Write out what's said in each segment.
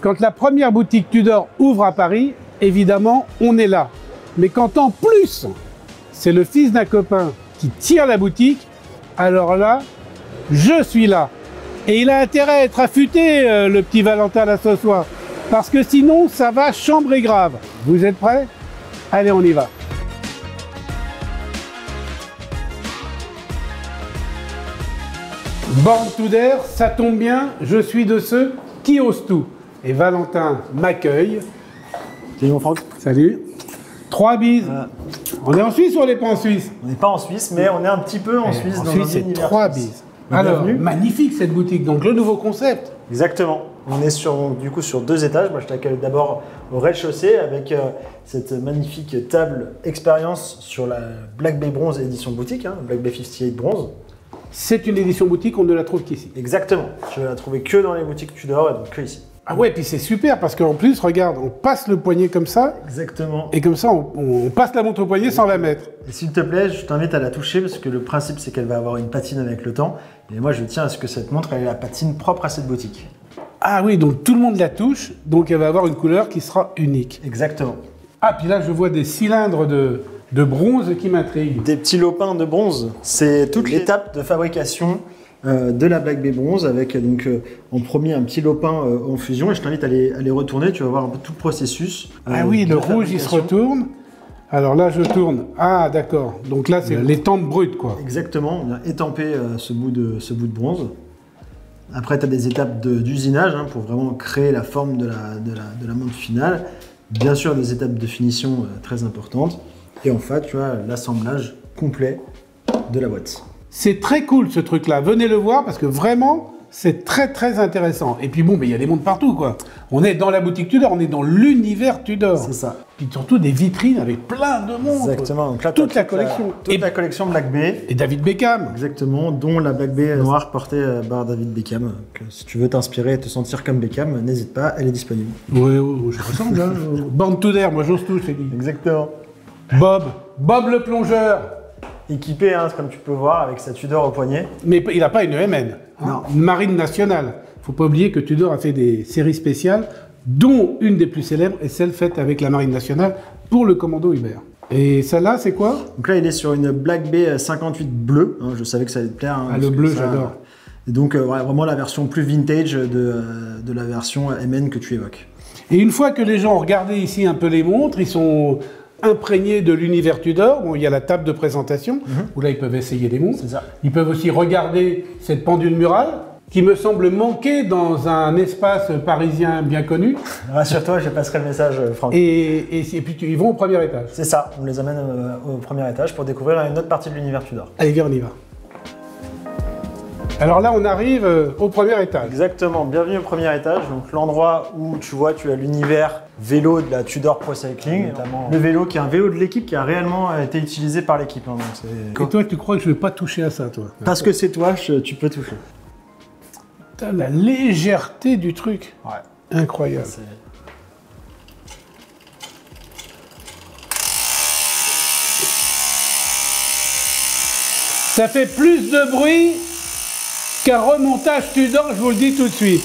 Quand la première boutique Tudor ouvre à Paris, évidemment, on est là. Mais quand en plus, c'est le fils d'un copain qui tire la boutique, alors là, je suis là. Et il a intérêt à être affûté, le petit Valentin là ce soir. Parce que sinon, ça va chambrer grave. Vous êtes prêts? Allez, on y va. Born to Dare, ça tombe bien, je suis de ceux qui osent tout. Et Valentin m'accueille. Salut mon Franck. Salut. 3 bises. On est en Suisse ou on n'est pas en Suisse? On n'est pas en Suisse, mais on est un petit peu en Suisse. En Suisse, c'est 3 bises. Alors, magnifique cette boutique, donc le nouveau concept. Exactement. On est du coup sur 2 étages. Moi, je t'accueille d'abord au rez-de-chaussée avec cette magnifique table expérience sur la Black Bay Bronze édition boutique, hein, Black Bay 58 Bronze. C'est une édition boutique, on ne la trouve qu'ici. Exactement. Je vais la trouver que dans les boutiques Tudor et donc que ici. Ah ouais, puis c'est super parce qu'en plus, regarde, on passe le poignet comme ça. Exactement. Et comme ça, on passe la montre au poignet sans la mettre. Et s'il te plaît, je t'invite à la toucher parce que le principe, c'est qu'elle va avoir une patine avec le temps. Et moi, je tiens à ce que cette montre ait la patine propre à cette boutique. Ah oui, donc tout le monde la touche, donc elle va avoir une couleur qui sera unique. Exactement. Ah, puis là, je vois des cylindres de bronze qui m'intriguent. Des petits lopins de bronze. C'est toute l'étape de fabrication de la Black Bay Bronze avec donc en premier un petit lopin en fusion. Et je t'invite à les retourner, tu vas voir un peu tout le processus. Ah oui, le rouge, il se retourne. Alors là, je tourne. Ah, d'accord. Donc là, c'est les tempes brutes, quoi. Exactement. On a étampé ce bout de bronze. Après, tu as des étapes d'usinage hein, pour vraiment créer la forme de la montre finale. Bien sûr, des étapes de finition très importantes. Et enfin, tu as l'assemblage complet de la boîte. C'est très cool ce truc-là. Venez le voir parce que vraiment, c'est très très intéressant. Et puis bon, mais il y a des montres partout, quoi. On est dans la boutique Tudor, on est dans l'univers Tudor. C'est ça. Puis surtout des vitrines avec plein de montres. Exactement. Donc là, toute la collection. Toute la collection Black Bay. Et David Beckham. Exactement, dont la Black Bay noire portée par David Beckham. Donc, si tu veux t'inspirer et te sentir comme Beckham, n'hésite pas, elle est disponible. Oui, je ressemble. Hein. Born to Dare, moi j'ose tout, c'est dit. Exactement. Bob le plongeur. Équipé, hein, comme tu peux voir, avec sa Tudor au poignet. Mais il n'a pas une EMN, hein, une marine nationale. Il ne faut pas oublier que Tudor a fait des séries spéciales, dont une des plus célèbres est celle faite avec la marine nationale pour le commando Hubert. Et celle-là, c'est quoi? Donc là, il est sur une Black Bay 58 bleue. Hein, je savais que ça allait te plaire. Hein, ah, le bleu, j'adore. Et donc, vraiment la version plus vintage de la version MN que tu évoques. Et une fois que les gens ont regardé ici un peu les montres, ils sont imprégnés de l'univers Tudor. Bon, il y a la table de présentation, où là, ils peuvent essayer des montres. C'est ça. Ils peuvent aussi regarder cette pendule murale, qui me semble manquer dans un espace parisien bien connu. Rassure-toi, je passerai le message, Franck. Et puis, ils vont au premier étage. C'est ça, on les amène au premier étage pour découvrir une autre partie de l'univers Tudor. Allez, viens, on y va. Alors là, on arrive au premier étage. Exactement, bienvenue au premier étage, donc l'endroit où tu vois, tu as l'univers vélo de la Tudor Pro Cycling, notamment le vélo qui est un vélo de l'équipe qui a réellement été utilisé par l'équipe. Hein, et toi, tu crois que je ne vais pas toucher à ça, toi? Parce que c'est toi, tu peux toucher. Putain, la légèreté du truc. Ouais. Incroyable. Ça fait plus de bruit qu'un remontage Tudor, je vous le dis tout de suite.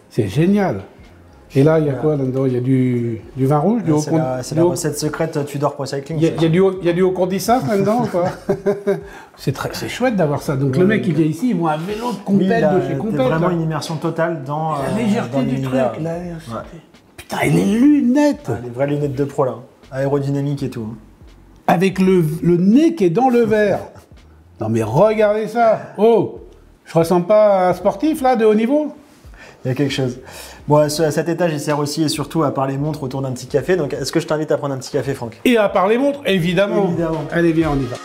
C'est génial. Et là, il y a quoi là-dedans? Il y a du vin rouge, du haut condensat. C'est la recette secrète Tudor Pro Cycling. Il y a du haut condensat là-dedans ou pas? C'est chouette d'avoir ça. Donc le mec, il vient ici, il voit un vélo de compète de chez Compète. C'est vraiment une immersion totale dans la légèreté du truc. Putain, et les lunettes. Les vraies lunettes de pro là. Aérodynamique et tout. Avec le nez qui est dans le verre. Non mais regardez ça. Oh, je ressemble pas à un sportif là de haut niveau? Il y a quelque chose. Bon, cet étage, il sert aussi et surtout à parler montre autour d'un petit café. Donc, est-ce que je t'invite à prendre un petit café, Franck? Et à parler montre, évidemment. Allez, viens, on y va.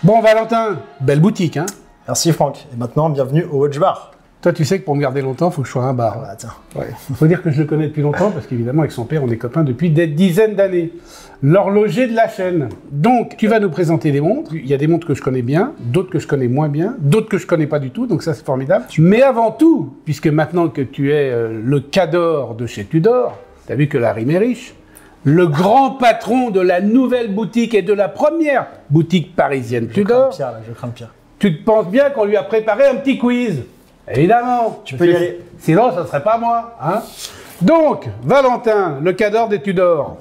Bon, Valentin, belle boutique, hein? Merci, Franck. Et maintenant, bienvenue au Watch Bar. Toi, tu sais que pour me garder longtemps, il faut que je sois un bar. Ah bah, tiens. Ouais. Faut dire que je le connais depuis longtemps, parce qu'évidemment, avec son père, on est copains depuis des dizaines d'années. L'horloger de la chaîne. Donc, tu vas nous présenter des montres. Il y a des montres que je connais bien, d'autres que je connais moins bien, d'autres que je connais pas du tout, donc ça, c'est formidable. Mais avant tout, puisque maintenant que tu es le cador de chez Tudor, tu as vu que la rime est riche, le grand patron de la nouvelle boutique et de la première boutique parisienne Tudor. Je crains pire. Tu te penses bien qu'on lui a préparé un petit quiz? Évidemment. Tu peux y aller. Sinon, ce ne serait pas moi. Hein. Donc, Valentin, le cadre des Tudor.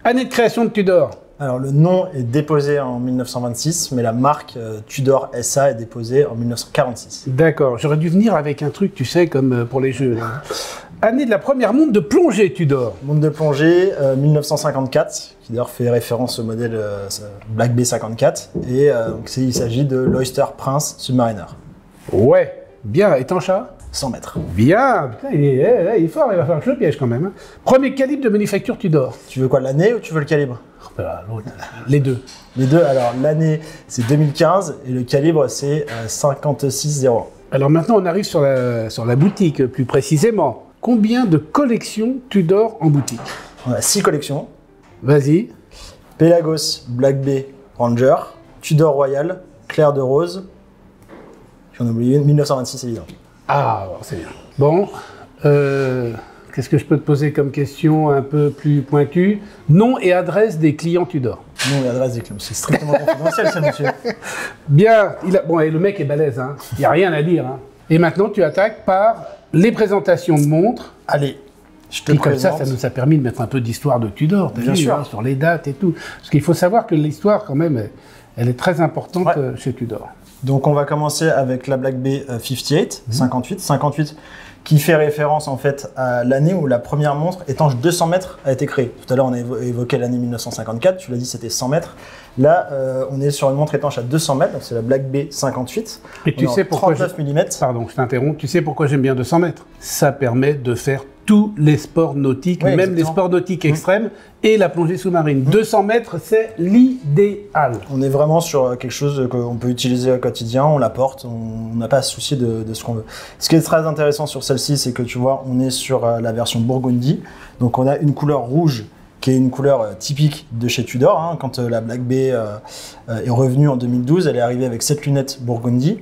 Année de création de Tudor. Alors, le nom est déposé en 1926, mais la marque Tudor SA est déposée en 1946. D'accord. J'aurais dû venir avec un truc, tu sais, comme pour les jeux. Là. Année de la première montre de plongée Tudor. Montre de plongée 1954, qui d'ailleurs fait référence au modèle Black Bay 54. Et il s'agit de l'Oyster Prince Submariner. Ouais. Bien. Étanche à 100 mètres. Bien. Putain, il est fort. Il va falloir que je le piège quand même. Hein. Premier calibre de manufacture Tudor. Tu veux quoi, l'année ou tu veux le calibre? Les deux. Les deux. Alors, l'année, c'est 2015 et le calibre, c'est 56,01. Alors maintenant, on arrive sur la boutique, plus précisément. Combien de collections Tudor en boutique? On a 6 collections. Vas-y. Pelagos, Black Bay, Ranger, Tudor Royal, Clair de Rose. J'en ai oublié une, 1926 évidemment. Ah, c'est bien. Bon, qu'est-ce que je peux te poser comme question un peu plus pointue? Nom et adresse des clients Tudor. Nom et adresse des clients, c'est strictement confidentiel ça, monsieur. Bien, bon, et le mec est balèze, hein. Il n'y a rien à dire. Hein. Et maintenant, tu attaques par les présentations de montres. Allez, je te et comme présente. ça nous a permis de mettre un peu d'histoire de Tudor, Bien sûr. Hein, sur les dates et tout. Parce qu'il faut savoir que l'histoire, quand même, elle est très importante chez Tudor. Donc on va commencer avec la Black Bay 58, 58, qui fait référence en fait à l'année où la première montre étanche 200 mètres a été créée. Tout à l'heure on a évoqué l'année 1954, tu l'as dit c'était 100 mètres. Là on est sur une montre étanche à 200 mètres, donc c'est la Black Bay 58. Et tu sais pourquoi 39 mm. Pardon, je t'interromps. Tu sais pourquoi j'aime bien 200 mètres? Ça permet de faire tous les sports nautiques, même exactement. les sports nautiques extrêmes et la plongée sous-marine. 200 mètres, c'est l'idéal. On est vraiment sur quelque chose qu'on peut utiliser au quotidien, on la porte, on n'a pas à se soucier de ce qu'on veut. Ce qui est très intéressant sur celle-ci, c'est que tu vois, on est sur la version Burgundy, donc on a une couleur rouge qui est une couleur typique de chez Tudor. Hein. Quand la Black Bay est revenue en 2012, elle est arrivée avec cette lunette Burgundy.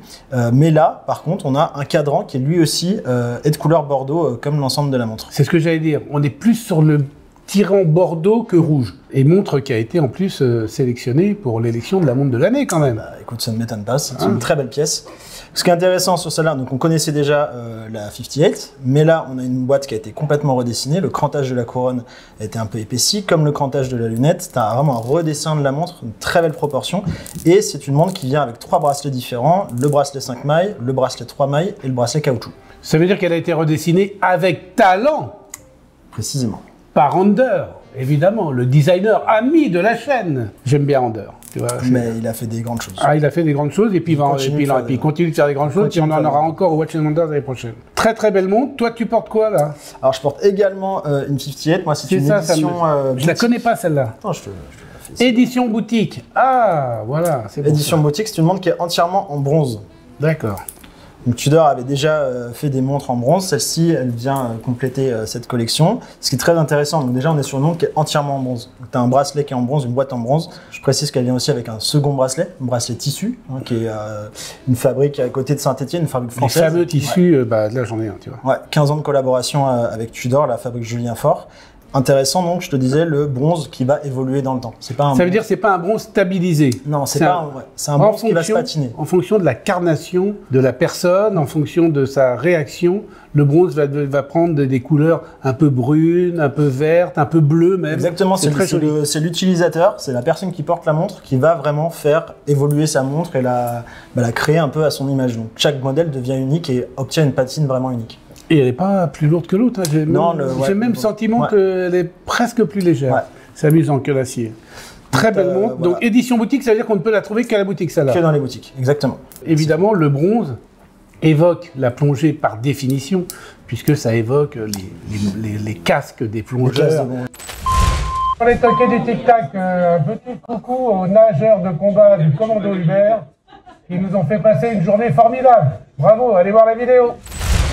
Mais là, par contre, on a un cadran qui lui aussi est de couleur bordeaux, comme l'ensemble de la montre. C'est ce que j'allais dire. On est plus sur le tirant bordeaux que rouge. Et montre qui a été en plus sélectionnée pour l'élection de la montre de l'année quand même. Bah, écoute, ça ne m'étonne pas, c'est une très belle pièce. Ce qui est intéressant sur celle-là, donc on connaissait déjà la 58, mais là on a une boîte qui a été complètement redessinée. Le crantage de la couronne a été un peu épaissi, comme le crantage de la lunette. Tu as vraiment un redessin de la montre, une très belle proportion. Et c'est une montre qui vient avec 3 bracelets différents, le bracelet 5 mailles, le bracelet 3 mailles et le bracelet caoutchouc. Ça veut dire qu'elle a été redessinée avec talent. Précisément. Par Under, évidemment, le designer ami de la chaîne. J'aime bien Under. Tu vois, mais il a fait des grandes choses. Ah, il a fait des grandes choses et puis il continue de faire des grandes choses et on en aura encore au Watch & Wonders l'année prochaine. Très très belle montre. Toi, tu portes quoi là? Alors, je porte également une 58. Moi, c'est une édition. Je la connais pas celle-là. Attends, je te la fais. Édition boutique. Ah, voilà. Édition boutique, c'est une montre qui est entièrement en bronze. D'accord. Donc Tudor avait déjà fait des montres en bronze, celle-ci elle vient compléter cette collection. Ce qui est très intéressant, donc déjà on est sur une montre qui est entièrement en bronze. Tu as un bracelet qui est en bronze, une boîte en bronze. Je précise qu'elle vient aussi avec un second bracelet, un bracelet tissu, hein, qui est une fabrique à côté de Saint-Étienne, une fabrique française. Les fameux tissus, bah, là j'en ai un, tu vois. Ouais, 15 ans de collaboration avec Tudor, la fabrique Julien Faure. Intéressant donc, je te disais, le bronze qui va évoluer dans le temps. C'est pas un Ça veut dire que c'est pas un bronze stabilisé. Non, c'est un bronze qui va se patiner. En fonction de la carnation de la personne, en fonction de sa réaction, le bronze va prendre des couleurs un peu brunes, un peu vertes, un peu bleues même. Exactement, c'est l'utilisateur, c'est la personne qui porte la montre qui va vraiment faire évoluer sa montre et la créer un peu à son image. Donc chaque modèle devient unique et obtient une patine vraiment unique. Et elle n'est pas plus lourde que l'autre. Hein. J'ai même sentiment qu'elle est presque plus légère. Ouais. C'est amusant que l'acier. Très belle montre. Voilà. Donc édition boutique, ça veut dire qu'on ne peut la trouver qu'à la boutique, celle-là. Que dans les boutiques, exactement. Évidemment, le bronze évoque la plongée par définition, puisque ça évoque les casques des plongeurs. Pour les toquets du tic-tac, un petit coucou aux nageurs de combat du commando Hubert qui nous ont fait passer une journée formidable. Bravo, allez voir la vidéo.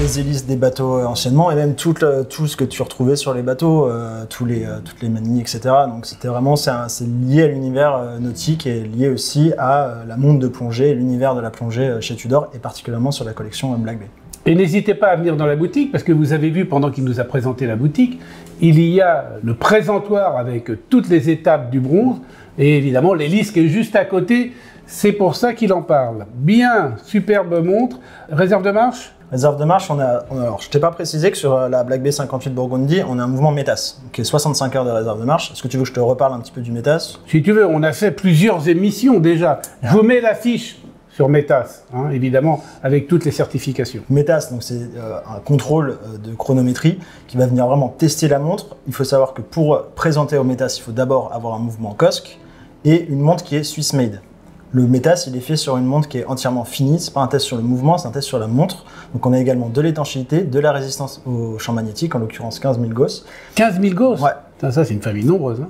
Les hélices des bateaux anciennement et même tout ce que tu retrouvais sur les bateaux, toutes les manies, etc. Donc c'était vraiment, c'est lié à l'univers nautique et lié aussi à la montre de plongée et l'univers de la plongée chez Tudor et particulièrement sur la collection Black Bay. Et n'hésitez pas à venir dans la boutique, parce que vous avez vu, pendant qu'il nous a présenté la boutique, il y a le présentoir avec toutes les étapes du bronze, et évidemment l'hélice qui est juste à côté, c'est pour ça qu'il en parle. Bien, superbe montre. Réserve de marche? Réserve de marche, alors je t'ai pas précisé que sur la Black Bay 58 Burgundy, on a un mouvement METAS, qui est 65 heures de réserve de marche. Est-ce que tu veux que je te reparle un petit peu du METAS? Si tu veux, on a fait plusieurs émissions déjà. Je vous mets l'affiche sur METAS, hein, évidemment, avec toutes les certifications. METAS, donc c'est un contrôle de chronométrie qui va venir vraiment tester la montre. Il faut savoir que pour présenter au METAS, il faut d'abord avoir un mouvement COSC et une montre qui est Swiss made. Le METAS, il est fait sur une montre qui est entièrement finie. C'est pas un test sur le mouvement, c'est un test sur la montre. Donc on a également de l'étanchéité, de la résistance au champ magnétique, en l'occurrence 15 000 Gauss. 15 000 Gauss? Ouais. Ça, c'est une famille nombreuse.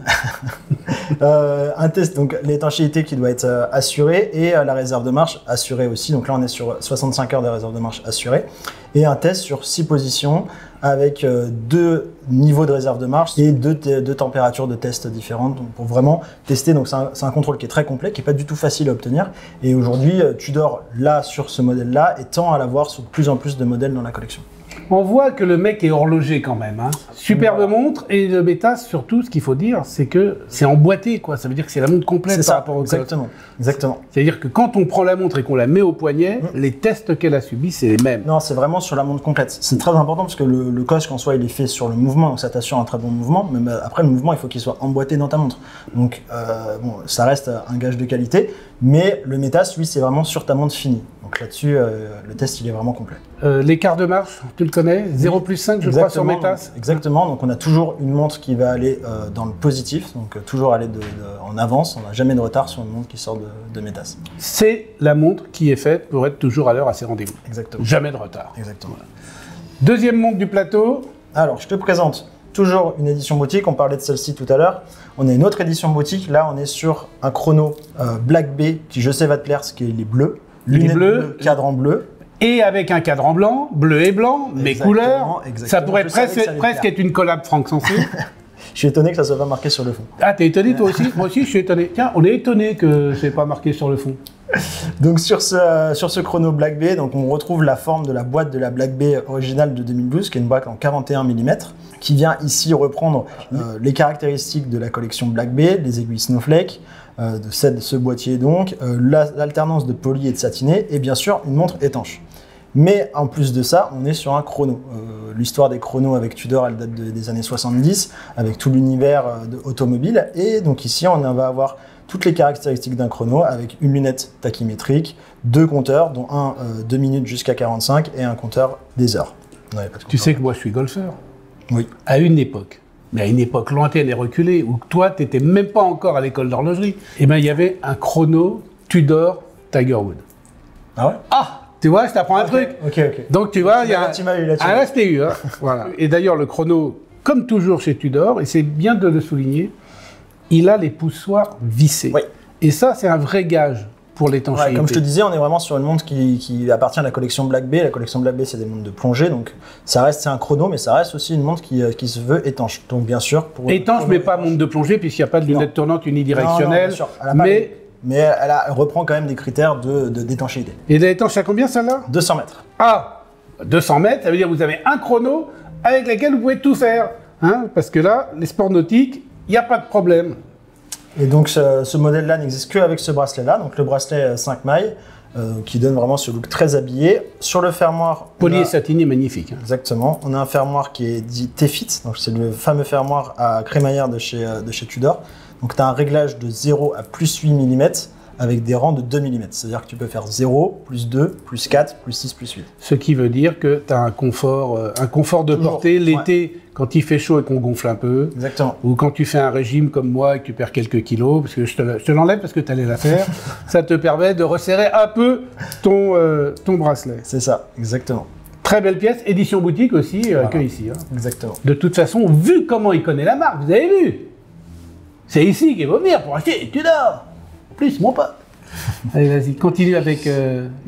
Hein. Un test, donc l'étanchéité qui doit être assurée et la réserve de marche assurée aussi. Donc là, on est sur 65 heures de réserve de marche assurée. Et un test sur 6 positions avec 2 niveaux de réserve de marche et 2 températures de test différentes donc pour vraiment tester. Donc c'est un contrôle qui est très complet, qui n'est pas du tout facile à obtenir. Et aujourd'hui, Tudor, là, sur ce modèle-là, et tend à l'avoir sur de plus en plus de modèles dans la collection. On voit que le mec est horloger quand même. Hein. Superbe montre, et le METAS, surtout, ce qu'il faut dire, c'est que c'est emboîté, quoi. Ça veut dire que c'est la montre complète par rapport au exactement. Exactement. C'est-à-dire que quand on prend la montre et qu'on la met au poignet, les tests qu'elle a subis, c'est les mêmes. Non, c'est vraiment sur la montre complète. C'est très important parce que le COSC en soi, il est fait sur le mouvement, donc ça t'assure un très bon mouvement. Mais après, le mouvement, il faut qu'il soit emboîté dans ta montre. Donc, bon, ça reste un gage de qualité. Mais le METAS, lui, c'est vraiment sur ta montre finie. Donc là-dessus, le test, il est vraiment complet. L'écart de marche, tu le connais? 0 plus 5, je crois, sur METAS. Exactement. Donc on a toujours une montre qui va aller dans le positif, donc toujours aller en avance. On n'a jamais de retard sur une montre qui sort de METAS. C'est la montre qui est faite pour être toujours à l'heure à ses rendez-vous. Exactement. Jamais de retard. Exactement. Voilà. Deuxième montre du plateau. Alors, je te présente toujours une édition boutique. On parlait de celle-ci tout à l'heure. On a une autre édition boutique. Là, on est sur un chrono Black Bay qui, je sais, va te plaire, parce qu'il est bleu. Lunettes bleues, cadran bleu. Et avec un cadran blanc, bleu et blanc, mes couleurs. Ça pourrait presque être une collab Franck Sensé. Je suis étonné que ça soit pas marqué sur le fond. Ah, t'es étonné toi aussi? Moi aussi, je suis étonné. Tiens, on est étonné que c'est pas marqué sur le fond. Donc sur ce chrono Black Bay, donc on retrouve la forme de la boîte de la Black Bay originale de 2012, qui est une boîte en 41 mm, qui vient ici reprendre les caractéristiques de la collection Black Bay, les aiguilles Snowflake, de ce boîtier donc, l'alternance de poli et de satiné, et bien sûr une montre étanche. Mais en plus de ça, on est sur un chrono. L'histoire des chronos avec Tudor, elle date des années 70, avec tout l'univers automobile. Et donc ici, on va avoir toutes les caractéristiques d'un chrono, avec une lunette tachymétrique, 2 compteurs, dont un 2 minutes jusqu'à 45, et un compteur des heures. Tu sais que moi, je suis golfeur. Oui. À une époque. Mais à une époque lointaine et reculée, où toi, tu n'étais même pas encore à l'école d'horlogerie, et ben il y avait un chrono Tudor Tiger Wood. Ah ouais? Ah! Tu vois, je t'apprends un truc. Ok. Donc tu vois, il y a un STU. Hein. Voilà. Et d'ailleurs, le chrono, comme toujours chez Tudor, et c'est bien de le souligner, il a les poussoirs vissés. Oui. Et ça, c'est un vrai gage pour l'étanchéité. Ouais, comme je te disais, on est vraiment sur une montre qui appartient à la collection Black Bay. La collection Black Bay, c'est des montres de plongée, donc ça reste, c'est un chrono, mais ça reste aussi une montre qui se veut étanche. Donc bien sûr, pour étanche, mais pas montre de plongée, puisqu'il n'y a pas de lunettes tournantes unidirectionnelles. Non, mais elle reprend quand même des critères d'étanchéité. Et elle est étanche à combien, celle-là? 200 mètres. Ah, 200 mètres, ça veut dire que vous avez un chrono avec lequel vous pouvez tout faire. Hein, parce que là, les sports nautiques, il n'y a pas de problème. Et donc ce modèle-là n'existe qu'avec ce bracelet-là, donc le bracelet 5 mailles, qui donne vraiment ce look très habillé. Sur le fermoir... Poli et satiné, magnifique. Hein. Exactement. On a un fermoir qui est dit T-Fit, donc c'est le fameux fermoir à crémaillère de chez Tudor. Donc tu as un réglage de 0 à plus 8 mm avec des rangs de 2 mm. C'est-à-dire que tu peux faire 0, plus 2, plus 4, plus 6, plus 8. Ce qui veut dire que tu as un confort de portée l'été quand il fait chaud et qu'on gonfle un peu. Exactement. Ou quand tu fais un régime comme moi et que tu perds quelques kilos, parce que je te l'enlève parce que tu allais la faire, ça te permet de resserrer un peu ton bracelet. C'est ça, exactement. Très belle pièce, édition boutique aussi, que ici. Hein. Exactement. De toute façon, vu comment il connaît la marque, vous avez vu, c'est ici qu'il va venir pour acheter Tudor. Plus, mon pote. Allez, vas-y, continue avec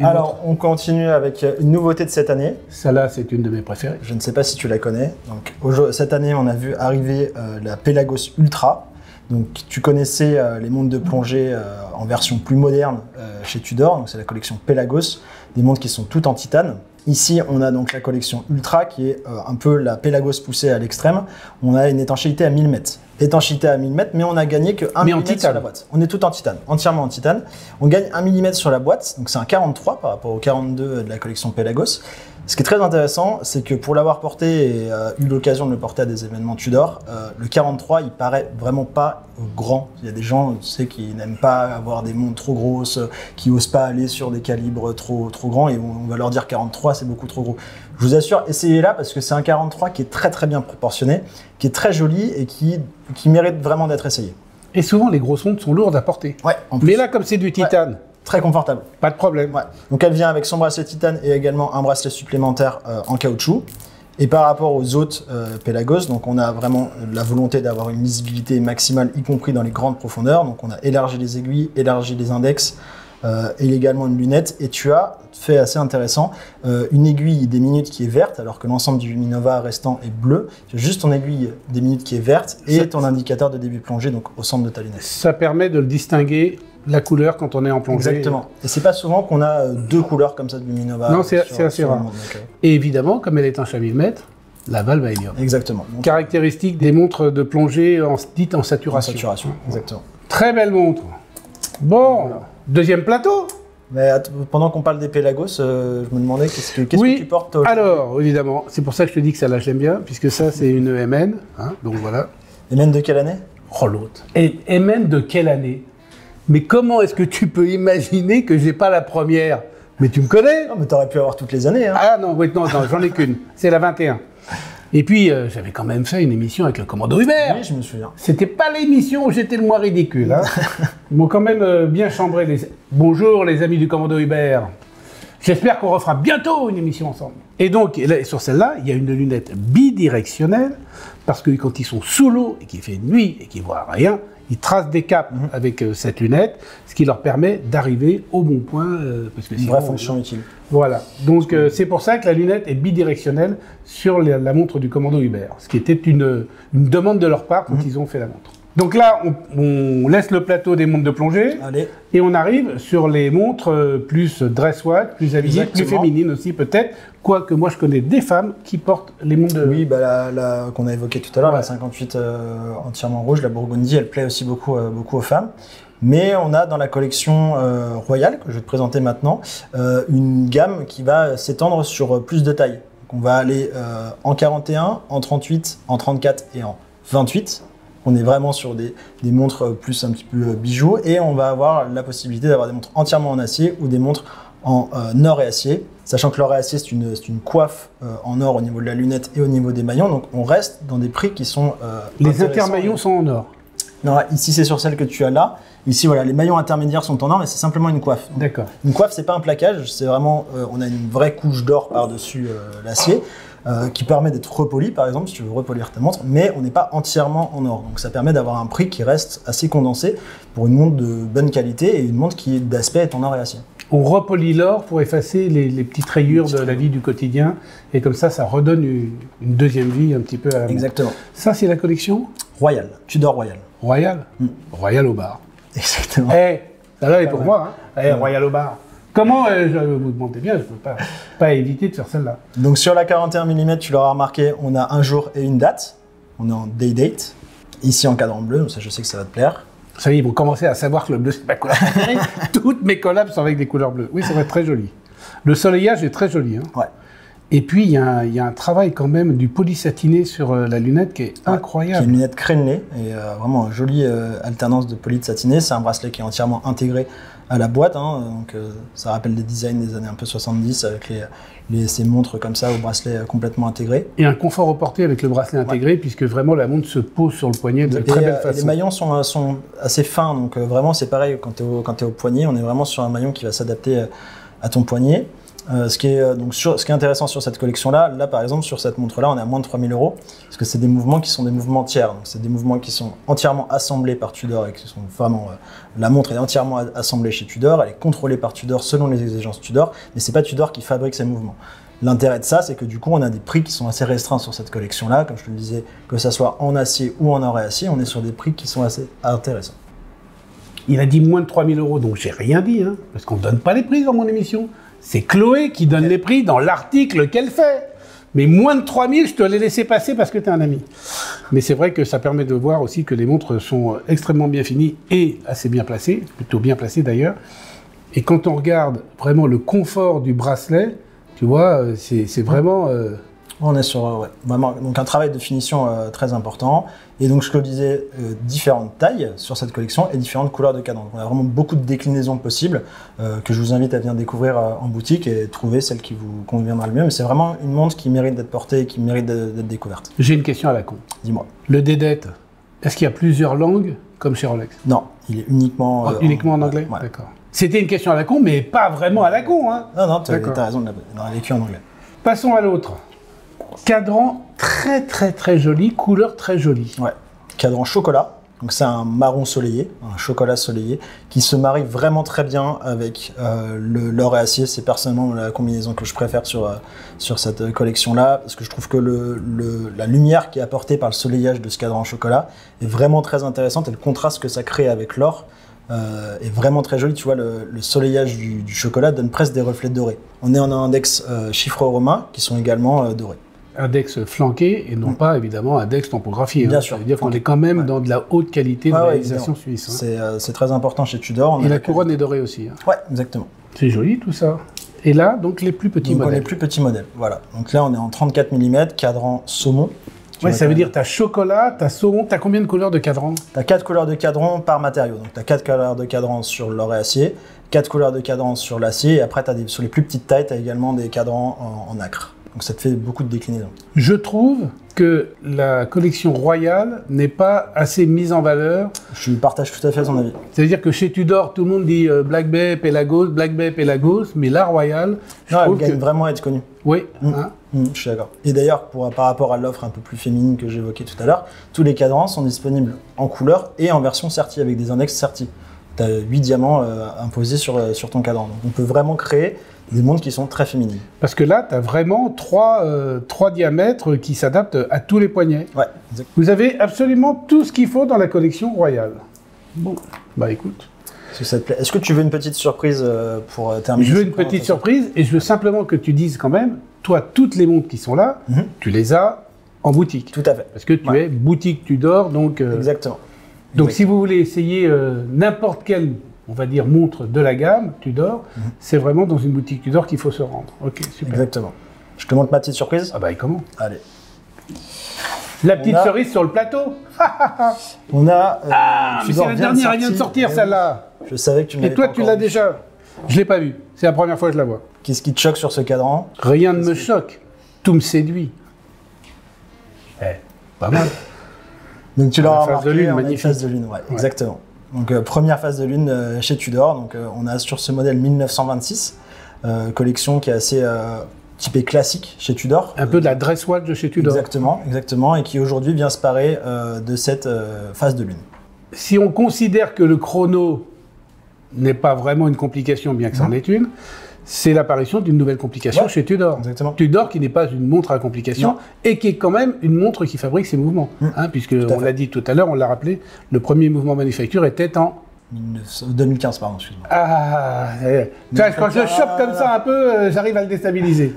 Alors, on continue avec une nouveauté de cette année. Celle-là, c'est une de mes préférées. Je ne sais pas si tu la connais. Donc, cette année, on a vu arriver la Pelagos Ultra. Donc tu connaissais les montres de plongée en version plus moderne chez Tudor, donc c'est la collection Pelagos, des montres qui sont toutes en titane. Ici, on a donc la collection Ultra qui est un peu la Pelagos poussée à l'extrême. On a une étanchéité à 1000 mètres. Étanchéité à 1000 mètres, mais on a gagné que 1 mm sur la boîte. On est tout en titane, entièrement en titane. On gagne 1 mm sur la boîte, donc c'est un 43 par rapport au 42 de la collection Pelagos. Ce qui est très intéressant, c'est que pour l'avoir porté et eu l'occasion de le porter à des événements Tudor, le 43, il paraît vraiment pas grand. Il y a des gens, tu sais, qui n'aiment pas avoir des montres trop grosses, qui osent pas aller sur des calibres trop grands, et on va leur dire 43, c'est beaucoup trop gros. Je vous assure, essayez-la parce que c'est un 43 qui est très bien proportionné, qui est très joli et qui mérite vraiment d'être essayé. Et souvent, les grosses montres sont lourdes à porter. Ouais, en plus. Mais là, comme c'est du titane, très confortable. pas de problème. Ouais. Donc elle vient avec son bracelet titane et également un bracelet supplémentaire en caoutchouc. Et par rapport aux autres Pelagos, donc on a vraiment la volonté d'avoir une lisibilité maximale, y compris dans les grandes profondeurs. Donc on a élargi les aiguilles, élargi les index et également une lunette. Et tu as fait assez intéressant, une aiguille des minutes qui est verte, alors que l'ensemble du Minova restant est bleu. Tu as juste ton aiguille des minutes qui est verte et ton indicateur de début plongée, donc au centre de ta lunette. Ça permet de le distinguer, la couleur, quand on est en plongée. Exactement. Et c'est pas souvent qu'on a deux couleurs comme ça du Minova. Non, c'est assez rare. Et évidemment, comme elle est en 1000 mètres, la valve à hélium. Exactement. Donc, caractéristique des montres de plongée dites en saturation. Exactement. Très belle montre. Bon, voilà. Deuxième plateau. Mais pendant qu'on parle des Pelagos, je me demandais qu'est-ce que tu portes alors, évidemment, c'est pour ça que je te dis que celle-là, j'aime bien, puisque ça, c'est une MN. Hein, donc voilà. MN de quelle année? Oh, l'autre. Et MN de quelle année? Mais comment est-ce que tu peux imaginer que j'ai pas la première? Mais tu me connais? Non, mais t'aurais pu avoir toutes les années. Hein. Ah non, non, j'en ai qu'une. C'est la 21. Et puis, j'avais quand même fait une émission avec le commando Hubert. Oui, je me souviens. C'était pas l'émission où j'étais le moins ridicule. Hein. Ils m'ont quand même bien chambré. Bonjour les amis du commando Hubert. J'espère qu'on refera bientôt une émission ensemble. Et donc, sur celle-là, il y a une lunette bidirectionnelle, parce que quand ils sont sous l'eau et qu'il fait nuit et qu'ils voient rien, ils tracent des caps avec cette lunette, ce qui leur permet d'arriver au bon point. Parce que une vraie fonction utile. Voilà. Donc c'est pour ça que la lunette est bidirectionnelle sur la montre du commando Hubert, ce qui était une demande de leur part quand ils ont fait la montre. Donc là, on laisse le plateau des montres de plongée. Allez. Et on arrive sur les montres plus dress-watch, plus habillées, plus féminines aussi peut-être. Quoique moi je connais des femmes qui portent les montres de... Oui, bah qu'on a évoqué tout à l'heure, la 58 entièrement rouge, la Burgundy, elle plaît aussi beaucoup aux femmes. Mais on a dans la collection Royale, que je vais te présenter maintenant, une gamme qui va s'étendre sur plus de tailles. Donc on va aller en 41, en 38, en 34 et en 28. On est vraiment sur des montres plus un petit peu bijoux, et on va avoir la possibilité d'avoir des montres entièrement en acier ou des montres en or et acier, sachant que l'or et acier c'est une coiffe en or au niveau de la lunette et au niveau des maillons, donc on reste dans des prix qui sont les intermaillons sont en or. Non, ici c'est sur celle que tu as là. Ici voilà, les maillons intermédiaires sont en or, mais c'est simplement une coiffe. D'accord. Une coiffe, c'est pas un plaquage, c'est vraiment on a une vraie couche d'or par-dessus l'acier. Qui permet d'être repoli, par exemple, si tu veux repolir ta montre, mais on n'est pas entièrement en or. Donc ça permet d'avoir un prix qui reste assez condensé pour une montre de bonne qualité et une montre qui, d'aspect, est en or et acier. On repolit l'or pour effacer les petites rayures de la vie du quotidien, et comme ça redonne une deuxième vie un petit peu à la montre. Exactement. Ça, c'est la collection Royale, Tudor Royal. Royal Royal au bar. Exactement. Ça là est pour moi, hein. Royal au bar. Comment, je vous demandez bien, je ne peux pas éviter de faire celle-là. Donc sur la 41 mm, tu l'auras remarqué, on a un jour et une date. On est en day date. Ici en cadran bleu, donc ça je sais que ça va te plaire. Ça y est, ils vont commencer à savoir que le bleu c'est ma couleur préférée. Toutes mes collabs sont avec des couleurs bleues. Oui, ça va être très joli. Le soleillage est très joli. Hein. Ouais. Et puis il y a un travail quand même du polysatiné sur la lunette qui est incroyable. C'est une lunette crénelée et vraiment une jolie alternance de poly de satiné. C'est un bracelet qui est entièrement intégré à la boîte, hein, donc ça rappelle des designs des années un peu 70 avec ces montres comme ça au bracelet complètement intégré. Et un confort au porté avec le bracelet intégré, puisque vraiment la montre se pose sur le poignet de très belle façon. Les maillons sont assez fins, donc vraiment c'est pareil quand tu es au poignet, on est vraiment sur un maillon qui va s'adapter à ton poignet. Ce qui est intéressant sur cette collection-là, là par exemple sur cette montre-là, on est à moins de 3000 €, parce que c'est des mouvements qui sont des mouvements tiers. Donc c'est des mouvements qui sont entièrement assemblés par Tudor et qui sont vraiment la montre est entièrement assemblée chez Tudor, elle est contrôlée par Tudor selon les exigences Tudor, mais c'est pas Tudor qui fabrique ces mouvements. L'intérêt de ça, c'est que du coup, on a des prix qui sont assez restreints sur cette collection-là, comme je te le disais, que ça soit en acier ou en or et acier, on est sur des prix qui sont assez intéressants. Il a dit moins de 3000 €, donc j'ai rien dit, hein, parce qu'on ne donne pas les prix dans mon émission. C'est Chloé qui donne les prix dans l'article qu'elle fait. Mais moins de 3000, je te l'ai laissé passer parce que tu es un ami. Mais c'est vrai que ça permet de voir aussi que les montres sont extrêmement bien finies et assez bien placées, plutôt bien placées d'ailleurs. Et quand on regarde vraiment le confort du bracelet, tu vois, c'est vraiment... On est sur vraiment donc un travail de finition très important. Et donc, je te le disais, différentes tailles sur cette collection et différentes couleurs de cadran. Donc, on a vraiment beaucoup de déclinaisons possibles que je vous invite à venir découvrir en boutique et trouver celle qui vous conviendra le mieux. Mais c'est vraiment une montre qui mérite d'être portée et qui mérite d'être découverte. J'ai une question à la con. Dis-moi. Le DD, est-ce qu'il y a plusieurs langues comme chez Rolex? Non, il est uniquement... uniquement en anglais? Ouais. D'accord. C'était une question à la con, mais pas vraiment à la con. Hein. Non, tu as raison, elle est écrite en anglais. Passons à l'autre. Cadran très très très joli, couleur très jolie. Ouais, cadran chocolat. Donc c'est un marron soleillé, un chocolat soleillé, qui se marie vraiment très bien avec l'or et acier. C'est personnellement la combinaison que je préfère sur cette collection-là, parce que je trouve que la lumière qui est apportée par le soleillage de ce cadran chocolat est vraiment très intéressante, et le contraste que ça crée avec l'or est vraiment très joli. Tu vois, le soleillage du chocolat donne presque des reflets dorés. On est en index chiffres romains qui sont également dorés. Index flanqué et non pas évidemment index tampographié. Bien hein. sûr. Ça veut dire qu'on est quand même dans de la haute qualité de réalisation suisse. Hein. C'est très important chez Tudor. Et la couronne est dorée aussi. Hein. Ouais, exactement. C'est joli tout ça. Et là, donc les plus petits modèles. Les plus petits modèles, voilà. Donc là, on est en 34 mm, cadran saumon. Ouais, ça veut dire t'as chocolat, t'as saumon, t'as combien de couleurs de cadran? T'as 4 couleurs de cadran par matériau. Donc t'as 4 couleurs de cadran sur l'or et acier, 4 couleurs de cadran sur l'acier, et après sur les plus petites tailles, t'as également des cadrans en nacre. Donc ça te fait beaucoup de déclinaisons. Je trouve que la collection royale n'est pas assez mise en valeur. Je partage tout à fait ton avis. C'est-à-dire que chez Tudor, tout le monde dit Black Bay, Pelagos, Black Bay, Pelagos, mais la royale, elle gagne vraiment à être connue. Oui. Hein je suis d'accord. Et d'ailleurs, par rapport à l'offre un peu plus féminine que j'évoquais tout à l'heure, tous les cadrans sont disponibles en couleur et en version sertie, avec des index sertis. Tu as 8 diamants imposés sur ton cadran. Donc on peut vraiment créer des montres qui sont très féminines. Parce que là, tu as vraiment trois diamètres qui s'adaptent à tous les poignets. Ouais, exactement. Vous avez absolument tout ce qu'il faut dans la collection royale. Bon, bah écoute. Est-ce que tu veux une petite surprise pour terminer? Je veux une petite surprise et je veux simplement que tu dises quand même, toi, toutes les montres qui sont là, tu les as en boutique. Tout à fait. Parce que tu es boutique Tudor, donc... Exactement. Donc si vous voulez essayer n'importe quelle, on va dire, montre de la gamme Tudor, c'est vraiment dans une boutique Tudor qu'il faut se rendre. Ok, super. Exactement. Je te montre ma petite surprise? Ah bah et comment? Allez. La petite cerise sur le plateau. On a... mais c'est la dernière, elle vient de sortir celle-là. Je savais que tu m'avais. Et toi, tu l'as déjà? Je l'ai pas vue. C'est la première fois que je la vois. Qu'est-ce qui te choque sur ce cadran? Rien ne me choque. Tout me séduit. Pas mal. Donc tu l'auras remarqué, phase de lune, on a une magnifique. phase de lune, ouais, exactement. Donc première phase de lune chez Tudor. Donc on a sur ce modèle 1926, collection qui est assez typée classique chez Tudor. Un peu de la dress watch de chez Tudor. Exactement, et qui aujourd'hui vient se parer de cette phase de lune. Si on considère que le chrono n'est pas vraiment une complication, bien que c'en est une, c'est l'apparition d'une nouvelle complication chez Tudor. Exactement. Tudor qui n'est pas une montre à complication et qui est quand même une montre qui fabrique ses mouvements. Puisque, on l'a dit tout à l'heure, on l'a rappelé, le premier mouvement manufacture était en... 2015, pardon, excuse-moi. Quand je chope comme ça un peu, j'arrive à le déstabiliser.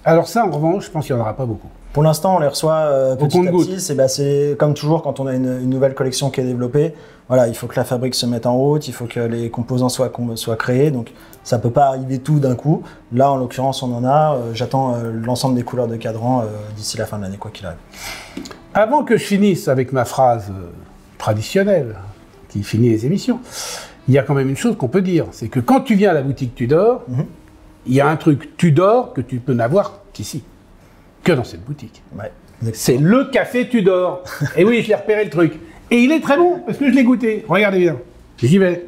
Alors ça, en revanche, je pense qu'il n'y en aura pas beaucoup. Pour l'instant, on les reçoit petit à petit. C'est comme toujours quand on a une nouvelle collection qui est développée. Voilà, il faut que la fabrique se mette en route, il faut que les composants soient créés. Donc ça ne peut pas arriver tout d'un coup. Là, en l'occurrence, on en a. J'attends l'ensemble des couleurs de cadran d'ici la fin de l'année, quoi qu'il arrive. Avant que je finisse avec ma phrase traditionnelle, qui finit les émissions, il y a quand même une chose qu'on peut dire. C'est que quand tu viens à la boutique Tudor, il y a un truc Tudor que tu peux n'avoir qu'ici. Que dans cette boutique. Ouais, c'est le café Tudor. Et oui, je l'ai repéré le truc. Et il est très bon, parce que je l'ai goûté. Regardez bien. J'y vais.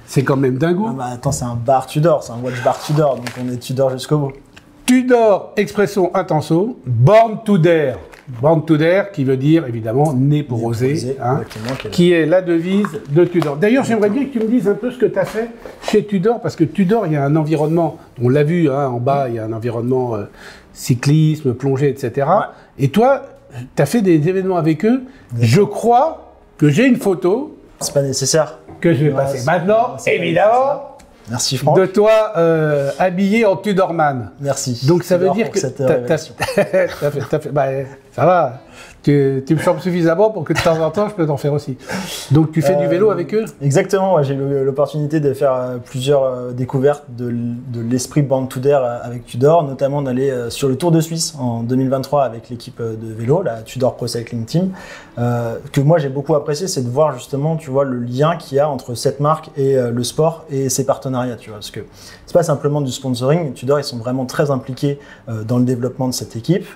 C'est quand même dingo. Ah bah attends, c'est un bar Tudor, c'est un watch bar Tudor, donc on est Tudor jusqu'au bout. Tudor Expresso Intenso, Born to Dare. Born to Dare, qui veut dire évidemment né pour oser, hein, qui est la devise de Tudor. D'ailleurs, j'aimerais bien que tu me dises un peu ce que tu as fait chez Tudor, parce que Tudor, il y a un environnement, on l'a vu hein, en bas, il y a un environnement cyclisme, plongée, etc. Ouais. Et toi, tu as fait des événements avec eux. Je crois que j'ai une photo. C'est pas nécessaire. Que je vais passer maintenant, évidemment. Merci Franck. De toi habillé en Tudorman. Merci. Donc ça veut dire que t'as fait, bah, ça va. Tu me chambres suffisamment pour que de temps en temps je peux t'en faire aussi. Donc tu fais du vélo avec eux? Exactement. Ouais, j'ai eu l'opportunité de faire plusieurs découvertes de l'esprit Born to Dare avec Tudor, notamment d'aller sur le Tour de Suisse en 2023 avec l'équipe de vélo, la Tudor Pro Cycling Team. Que moi j'ai beaucoup apprécié, c'est de voir justement, tu vois, le lien qu'il y a entre cette marque et le sport et ses partenariats, tu vois, parce que c'est pas simplement du sponsoring. Tudor, ils sont vraiment très impliqués dans le développement de cette équipe,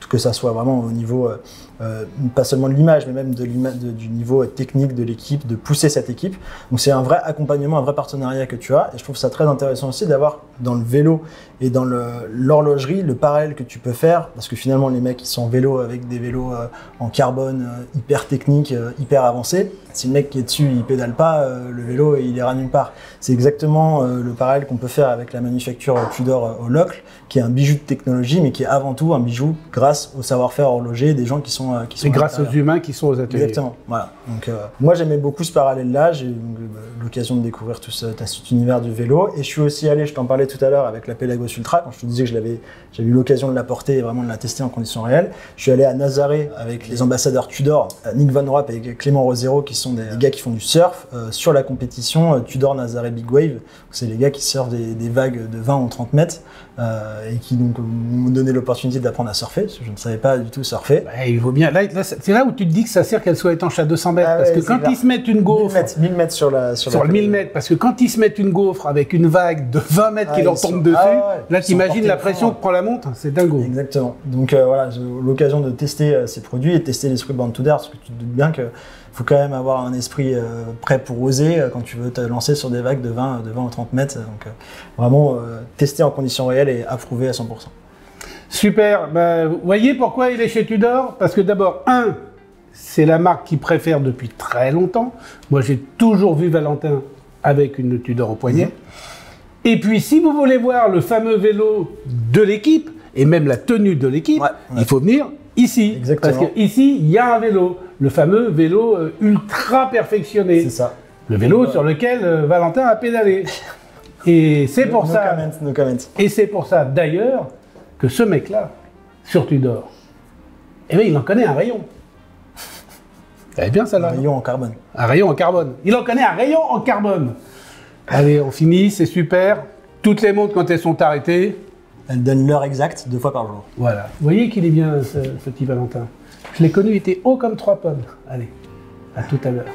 que ça soit vraiment au niveau pas seulement de l'image, mais même du niveau technique de l'équipe, de pousser cette équipe. Donc c'est un vrai accompagnement, un vrai partenariat que tu as, et je trouve ça très intéressant aussi d'avoir dans le vélo et dans l'horlogerie le parallèle que tu peux faire, parce que finalement les mecs qui sont en vélo avec des vélos en carbone hyper techniques, hyper avancés, si le mec qui est dessus il pédale pas, le vélo il ira nulle part. C'est exactement le parallèle qu'on peut faire avec la manufacture Tudor au Locle, qui est un bijou de technologie, mais qui est avant tout un bijou grâce au savoir-faire horloger des gens qui sont et grâce aux humains qui sont aux ateliers. Exactement. Voilà. Donc moi j'aimais beaucoup ce parallèle-là. J'ai eu l'occasion de découvrir tout cet univers du vélo, et je suis aussi allé, je t'en parlais tout à l'heure avec la Pelagos Ultra, quand je te disais que j'avais eu l'occasion de la porter et vraiment de la tester en conditions réelles. Je suis allé à Nazaré avec les ambassadeurs Tudor, Nick Van Roop et Clément Rosero, qui sont des gars qui font du surf sur la compétition Tudor Nazaré Big Wave. C'est les gars qui surfent des vagues de 20 ou 30 mètres et qui donc m'ont donné l'opportunité d'apprendre à surfer, parce que je ne savais pas du tout surfer. Ouais, il vaut bien. Là, c'est là où tu te dis que ça sert qu'elle soit étanche à 200 mètres. Parce que quand ils se mettent une gaufre. 1000 mètres sur le 1000 mètres. Parce que quand ils se mettent une gaufre avec une vague de 20 mètres qui leur tombe dessus, là, t'imagines la pression que prend la montre. C'est dingo. Exactement. Donc voilà, j'ai eu l'occasion de tester ces produits et de tester l'esprit Born to Dare, parce que tu te doutes bien que faut quand même avoir un esprit prêt pour oser quand tu veux te lancer sur des vagues de 20 ou 30 mètres. Donc vraiment tester en conditions réelles et approuver à 100%. Super. Bah, vous voyez pourquoi il est chez Tudor? Parce que d'abord, c'est la marque qu'il préfère depuis très longtemps. Moi, j'ai toujours vu Valentin avec une Tudor au poignet. Et puis, si vous voulez voir le fameux vélo de l'équipe, et même la tenue de l'équipe, il faut venir ici. Exactement. Parce qu'ici, il y a un vélo. Le fameux vélo ultra perfectionné. C'est ça. Le vélo sur lequel Valentin a pédalé. Et c'est pour ça. No comment. Et c'est pour ça, d'ailleurs, que ce mec-là, sur Tudor, eh bien, il en connaît un rayon. T'avais bien ça là? Un rayon en carbone. Un rayon en carbone. Il en connaît un rayon en carbone. Allez, on finit, c'est super. Toutes les montres, quand elles sont arrêtées, elles donnent l'heure exacte 2 fois par jour. Voilà. Vous voyez qu'il est bien, ce petit Valentin. Je l'ai connu, il était haut comme 3 pommes. Allez, à tout à l'heure.